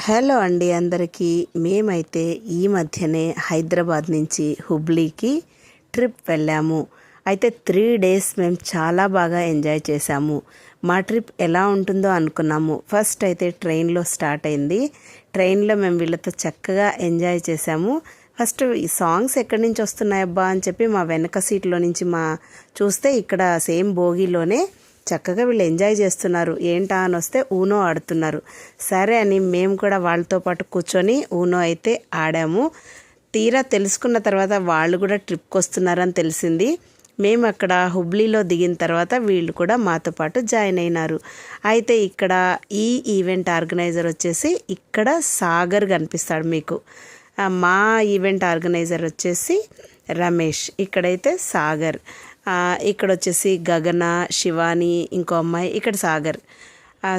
Hello అండి అందరికీ. మేమైతే ఈ మధ్యనే హైదరాబాద్ నుంచి హుబ్లీకి ట్రిప్ వెళ్ళాము. అయితే 3 డేస్ మేము చాలా బాగా ఎంజాయ్ చేసాము. మా ట్రిప్ ఎలా ఉంటుందో అనుకున్నాము. ఫస్ట్ అయితే ట్రైన్లో స్టార్ట్ అయింది. ట్రైన్లో మేము వీళ్ళతో చక్కగా ఎంజాయ్ చేసాము. ఫస్ట్ ఈ సాంగ్స్ ఎక్కడి నుంచి వస్తున్నాయబ్బా అని చెప్పి మా వెనక సీట్లో నుంచి చూస్తే ఇక్కడ సేమ్ బోగీలోనే చక్కగా వీళ్ళు ఎంజాయ్ చేస్తున్నారు. ఏంటా అని వస్తే ఊనో ఆడుతున్నారు. సరే అని మేము కూడా వాళ్ళతో పాటు కూర్చొని ఊనో అయితే ఆడాము. తీరా తెలుసుకున్న తర్వాత వాళ్ళు కూడా ట్రిప్కి వస్తున్నారని తెలిసింది. మేము అక్కడ హుబ్లీలో దిగిన తర్వాత వీళ్ళు కూడా మాతో పాటు జాయిన్ అయినారు. అయితే ఇక్కడ ఈ ఈవెంట్ ఆర్గనైజర్ వచ్చేసి ఇక్కడ సాగర్ కనిపిస్తాడు మీకు. మా ఈవెంట్ ఆర్గనైజర్ వచ్చేసి రమేష్, ఇక్కడైతే సాగర్, ఇక్కడ వచ్చేసి గగన, శివాని, ఇంకో అమ్మాయి, ఇక్కడ సాగర్.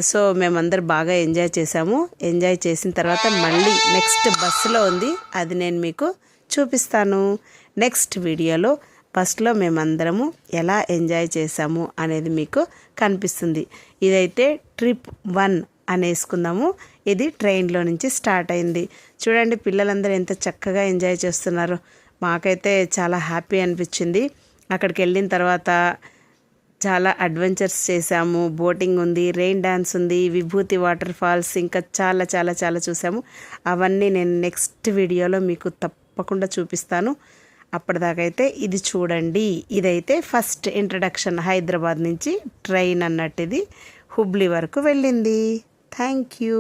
సో మేమందరం బాగా ఎంజాయ్ చేసాము. ఎంజాయ్ చేసిన తర్వాత మళ్ళీ నెక్స్ట్ బస్సులో ఉంది, అది నేను మీకు చూపిస్తాను నెక్స్ట్ వీడియోలో. బస్సులో మేమందరము ఎలా ఎంజాయ్ చేసాము అనేది మీకు కనిపిస్తుంది. ఇదైతే ట్రిప్ 1 అనేసుకుందాము. ఇది ట్రైన్లో నుంచి స్టార్ట్ అయింది. చూడండి పిల్లలందరూ ఎంత చక్కగా ఎంజాయ్ చేస్తున్నారు. మాకైతే చాలా హ్యాపీ అనిపించింది. అక్కడికి వెళ్ళిన తర్వాత చాలా అడ్వెంచర్స్ చేసాము. బోటింగ్ ఉంది, రెయిన్ డ్యాన్స్ ఉంది, విభూతి వాటర్ ఫాల్స్, ఇంకా చాలా చాలా చాలా చూసాము. అవన్నీ నేను నెక్స్ట్ వీడియోలో మీకు తప్పకుండా చూపిస్తాను. అప్పటిదాకైతే ఇది చూడండి. ఇదైతే ఫస్ట్ ఇంట్రడక్షన్. హైదరాబాద్ నుంచి ట్రైన్ అన్నట్టు ఇది హుబ్లీ వరకు వెళ్ళింది. Thank you.